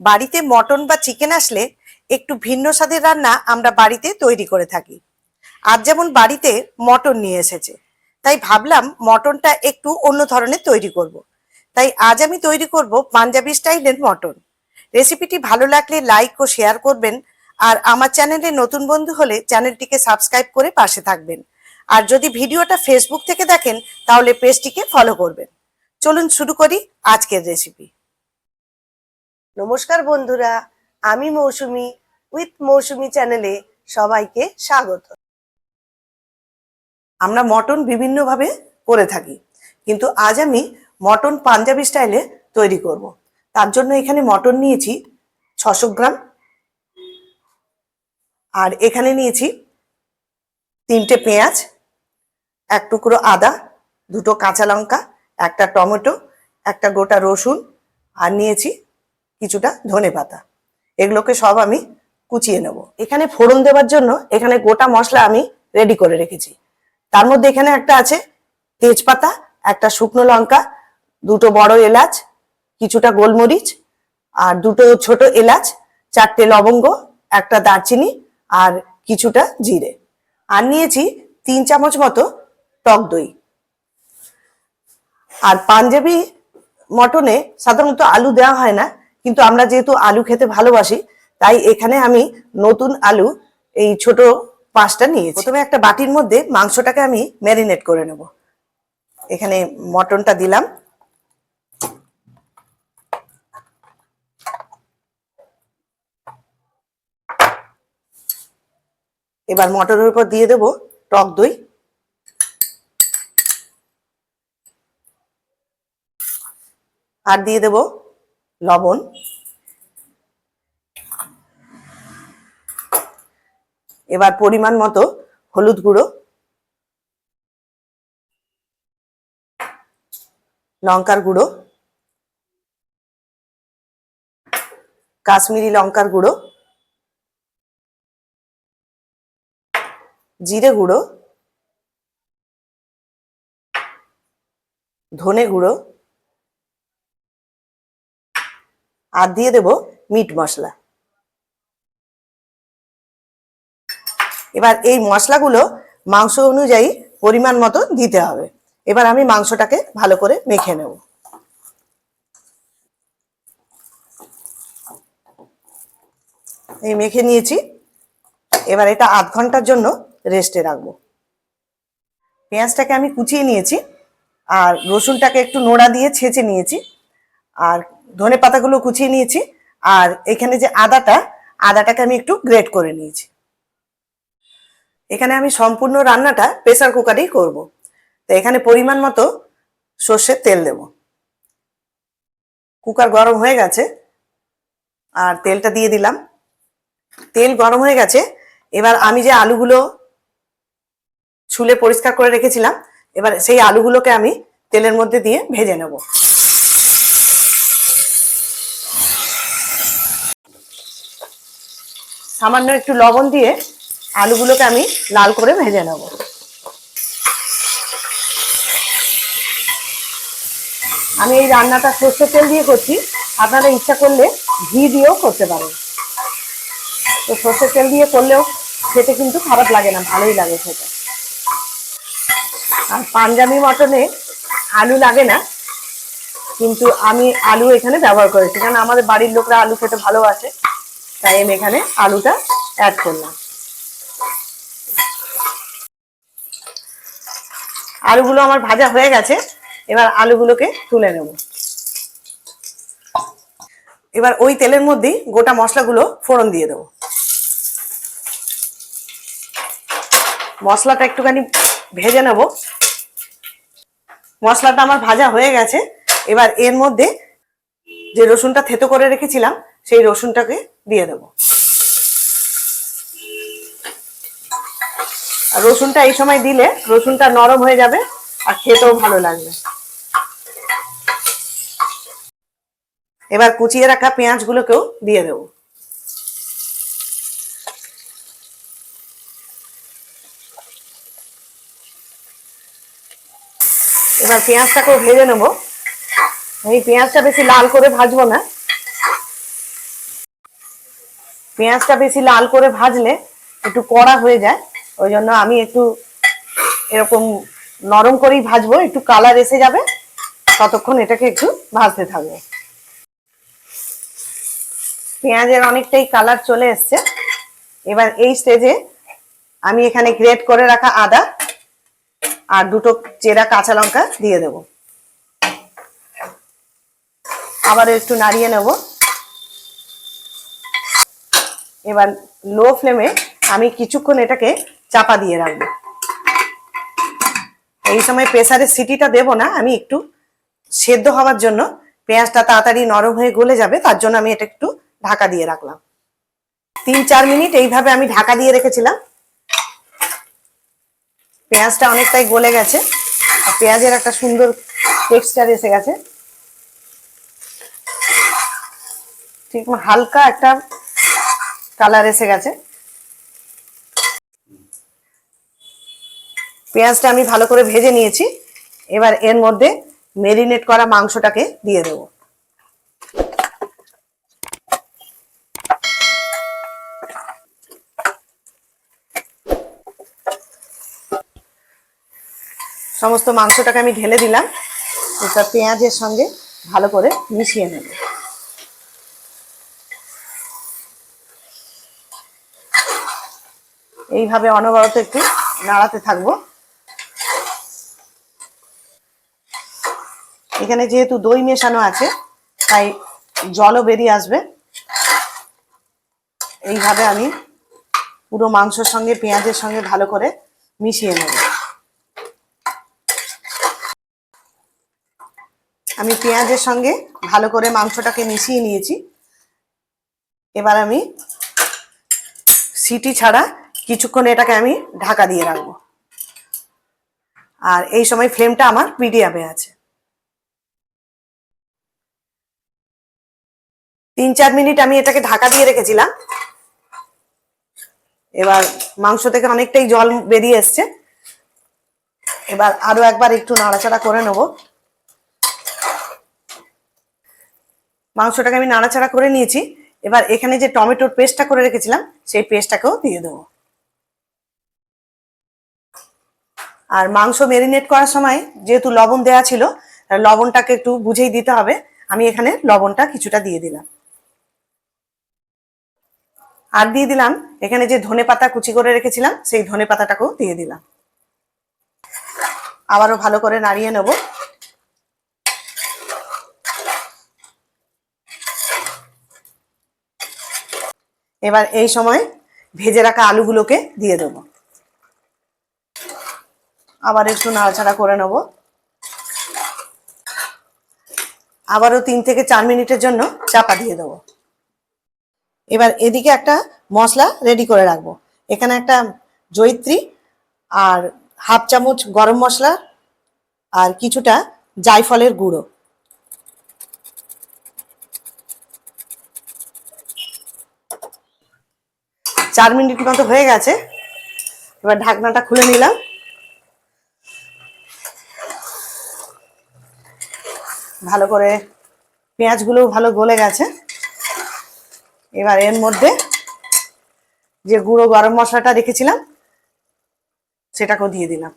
বাড়িতে মটন বা চিকেন আসলে একটু ভিন্ন স্বাদের রান্না আমরা বাড়িতে তৈরি করে থাকি। আজ যেমন বাড়িতে মটন নিয়ে এসেছে, তাই ভাবলাম মটনটা একটু অন্য ধরনের তৈরি করব। তাই আজ আমি তৈরি করব পাঞ্জাবি স্টাইলের মটন। রেসিপিটি ভালো লাগলে লাইক ও শেয়ার করবেন, আর আমার চ্যানেলে নতুন বন্ধু হলে চ্যানেলটিকে সাবস্ক্রাইব করে পাশে থাকবেন। আর যদি ভিডিওটা ফেসবুক থেকে দেখেন তাহলে পেজটিকে ফলো করবেন। চলুন শুরু করি আজকের রেসিপি। নমস্কার বন্ধুরা, আমি মৌসুমি উইথ মৌসুমি চ্যানেলে সবাইকে স্বাগত। আমরা মটন বিভিন্নভাবে করে থাকি, কিন্তু আজ আমি মটন পাঞ্জাবি স্টাইলে তৈরি করব। তার জন্য এখানে মটন নিয়েছি 600 গ্রাম, আর এখানে নিয়েছি 3টে পেঁয়াজ, 1 টুকরো আদা, 2টো কাঁচা লঙ্কা, 1টা টমেটো, 1টা গোটা রসুন, আর নিয়েছি কিছুটা ধনেপাতা। এগুলোকে সব আমি কুচিয়ে নেব। এখানে ফোড়ন দেওয়ার জন্য এখানে গোটা মশলা আমি রেডি করে রেখেছি। তার মধ্যে এখানে একটা আছে তেজপাতা, 1টা শুকনো লঙ্কা, 2টো বড় এলাচ, কিছুটা গোলমরিচ, আর 2টো ছোট এলাচ, 4টে লবঙ্গ, 1টা দারচিনি, আর কিছুটা জিরে। আর নিয়েছি 3 চামচ মতো টক দই। আর পাঞ্জাবি মটনে সাধারণত আলু দেওয়া হয় না, কিন্তু আমরা যেহেতু আলু খেতে ভালোবাসি তাই এখানে আমি নতুন আলু এই ছোট 5টা নিয়েছি। প্রথমে একটা বাটির মধ্যে মাংসটাকে আমি ম্যারিনেট করে নেব। এখানে মটনটা দিলাম, এবার মটনের উপর দিয়ে দেব টক দই, আর দিয়ে দেব লবণ, এবার পরিমাণ মতো হলুদ গুঁড়ো, লঙ্কার গুঁড়ো, কাশ্মীরি লঙ্কার গুঁড়ো, জিরে গুঁড়ো, ধনে গুঁড়ো, আর দিয়ে দেব মিট মশলা। এবার এই মশলাগুলো মাংস অনুযায়ী পরিমাণ মতো দিতে হবে। এবার আমি মাংসটাকে ভালো করে মেখে নেব। এই মেখে নিয়েছি, এবার এটা আধ ঘন্টার জন্য রেস্টে রাখবো। পেঁয়াজটাকে আমি কুচিয়ে নিয়েছি, আর রসুনটাকে একটু নোড়া দিয়ে ছেঁচে নিয়েছি, আর ধনে পাতাগুলো কুচিয়ে নিয়েছি, আর এখানে যে আদাটাকে আমি একটু গ্রেট করে নিয়েছি। এখানে আমি সম্পূর্ণ রান্নাটা প্রেসার কুকারেই করব। তো এখানে পরিমাণ মতো সর্ষের তেল দেব। কুকার গরম হয়ে গেছে, আর তেলটা দিয়ে দিলাম। তেল গরম হয়ে গেছে, এবার আমি যে আলুগুলো ছুলে পরিষ্কার করে রেখেছিলাম, এবার সেই আলুগুলোকে আমি তেলের মধ্যে দিয়ে ভেজে নেব। সামান্য একটু লবণ দিয়ে আলুগুলোকে আমি লাল করে ভেজে নেব। আমি এই রান্নাটা সর্ষের তেল দিয়ে করছি, আপনারা ইচ্ছা করলে ঘি দিয়েও করতে পারেন। তো সর্ষের তেল দিয়ে করলেও খেতে কিন্তু খারাপ লাগে না, ভালোই লাগে খেতে। আর পাঞ্জাবি মটনে আলু লাগে না, কিন্তু আমি আলু এখানে ব্যবহার করেছি, কারণ আমাদের বাড়ির লোকরা আলু খেতে ভালোবাসে, তাই আমি এখানে আলুটা অ্যাড করলাম। আলুগুলো আমার ভাজা হয়ে গেছে, এবার আলুগুলোকে তুলে নেব। এবার ওই তেলের মধ্যেই গোটা মশলাগুলো ফোড়ন দিয়ে দেবো। মশলাটা একটুখানি ভেজে নেব। মশলাটা আমার ভাজা হয়ে গেছে, এবার এর মধ্যে যে রসুনটা থেতো করে রেখেছিলাম সেই রসুনটাকে দিয়ে দেব। আর রসুনটা এই সময় দিলে রসুনটা নরম হয়ে যাবে আর খেতেও ভালো লাগবে। এবার কুচিয়ে রাখা পেঁয়াজগুলোকেও দিয়ে দেব। এবার পেঁয়াজটাকেও ভেজে নেব। এই পেঁয়াজটা বেশি লাল করে ভাজবো না, পেঁয়াজটা বেশি লাল করে ভাজলে একটু কড়া হয়ে যায়, ওই জন্য আমি একটু এরকম নরম করেই ভাজবো, একটু কালার এসে যাবে ততক্ষণ এটাকে একটু ভাজতে থাকবো। পেঁয়াজের অনেকটাই কালার চলে এসছে। এবার এই স্টেজে আমি এখানে গ্রেট করে রাখা আদা আর দুটো চেরা কাঁচা লঙ্কা দিয়ে দেব। আবার একটু নাড়িয়ে নেব। এবার লো ফ্লেমে আমি কিছুক্ষণ এটাকে চাপা দিয়ে রাখবো। এই সময় প্রেসারের সিটিটা দেব না, আমি একটু সেদ্ধ হওয়ার জন্য, পেঁয়াজটা তাড়াতাড়ি নরম হয়ে গলে যাবে তার জন্য আমি এটা একটু ঢাকা দিয়ে রাখলাম। 3-4 মিনিট এইভাবে আমি ঢাকা দিয়ে রেখেছিলাম। পেঁয়াজটা অনেকটাই গলে গেছে আর পেঁয়াজের একটা সুন্দর টেক্সচার এসে গেছে। ঠিক হালকা একটা কালার এসে গেছে। পেঁয়াজটা আমি ভালো করে ভেজে নিয়েছি। এবার এর মধ্যে মেরিনেট করা মাংসটাকে দিয়ে দেবো। সমস্ত মাংসটাকে আমি ঢেলে দিলাম। এটা পেঁয়াজের সঙ্গে ভালো করে মিশিয়ে নেব। এইভাবে অনবরত একটু নাড়াতে থাকবো। এখানে যেহেতু দই মেশানো আছে তাই জলও বেরিয়ে আসবে। এইভাবে আমি পুরো মাংসের সঙ্গে পেঁয়াজের সঙ্গে ভালো করে মিশিয়ে নেব। আমি পেঁয়াজের সঙ্গে ভালো করে মাংসটাকে মিশিয়ে নিয়েছি। এবার আমি সিটি ছাড়া কিছুক্ষণ এটাকে আমি ঢাকা দিয়ে রাখবো। আর এই সময় ফ্লেমটা আমার মিডিয়ামে আছে। 3-4 মিনিট আমি এটাকে ঢাকা দিয়ে রেখেছিলাম। এবার মাংস থেকে অনেকটাই জল বেরিয়ে এসছে। এবার আরো একবার একটু নাড়াচাড়া করে নেব। মাংসটাকে আমি নাড়াচাড়া করে নিয়েছি। এবার এখানে যে টমেটোর পেস্টটা করে রেখেছিলাম সেই পেস্টটাকেও দিয়ে দেবো। আর মাংস ম্যারিনেট করার সময় যেহেতু লবণ দেওয়া ছিল, লবণটাকে একটু বুঝেই দিতে হবে। আমি এখানে লবণটা কিছুটা দিয়ে দিলাম। আর দিয়ে দিলাম এখানে যে ধনেপাতা কুচি করে রেখেছিলাম সেই ধনেপাতাটাকেও দিয়ে দিলাম। আবারও ভালো করে নাড়িয়ে নেব। এবার এই সময় ভেজে রাখা আলুগুলোকে দিয়ে দেব। আবার একটু নাড়াচাড়া করে নেব। আবারও 3-4 মিনিটের জন্য চাপা দিয়ে দেবো। এবার এদিকে একটা মশলা রেডি করে রাখবো। এখানে একটা জয়িত্রী আর হাফ চামচ গরম মশলা আর কিছুটা জায়ফলের গুঁড়ো। চার মিনিট মতো হয়ে গেছে। এবার ঢাকনাটা খুলে নিলাম। ভালো করে পেঁয়াজগুলো ভালো গলে গেছে। এবার এর মধ্যে যে গুঁড়ো গরম মশলাটা রেখেছিলাম সেটাকেও দিয়ে দিলাম।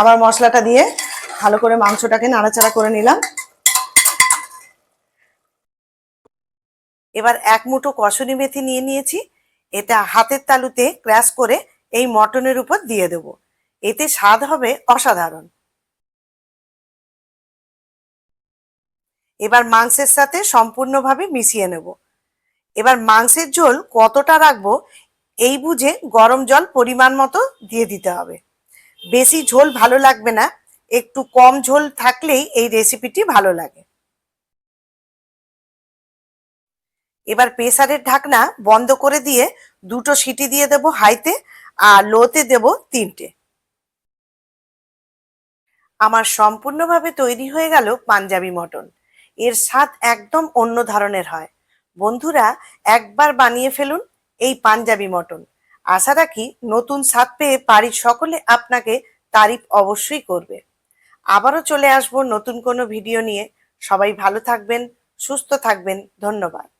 আবার মশলাটা দিয়ে ভালো করে মাংসটাকে নাড়াচাড়া করে নিলাম। এবার এক মুঠো কসুরি মেথি নিয়ে নিয়েছি। এটা হাতের তালুতে ক্র্যাশ করে এই মটনের উপর দিয়ে দেব। এতে স্বাদ হবে অসাধারণ। এবার মাংসের সাথে সম্পূর্ণভাবে মিশিয়ে নেব। এবার মাংসের ঝোল কতটা রাখবো এই বুঝে গরম জল পরিমাণ মতো দিয়ে দিতে হবে। বেশি ঝোল ভালো লাগবে না, একটু কম ঝোল থাকলেই এই রেসিপিটি ভালো লাগে। এবার প্রেসারের ঢাকনা বন্ধ করে দিয়ে দুটো সিটি দিয়ে দেব হাইতে, আর লোতে দেব 3টে। আমার সম্পূর্ণভাবে তৈরি হয়ে গেল পাঞ্জাবি মটন। এর স্বাদ একদম অন্য ধরনের হয়। বন্ধুরা, একবার বানিয়ে ফেলুন এই পাঞ্জাবি মটন। আশা রাখি নতুন স্বাদ পেয়ে বাড়ির সকলে আপনাকে তারিফ অবশ্যই করবে। আবারও চলে আসবো নতুন কোনো ভিডিও নিয়ে। সবাই ভালো থাকবেন, সুস্থ থাকবেন। ধন্যবাদ।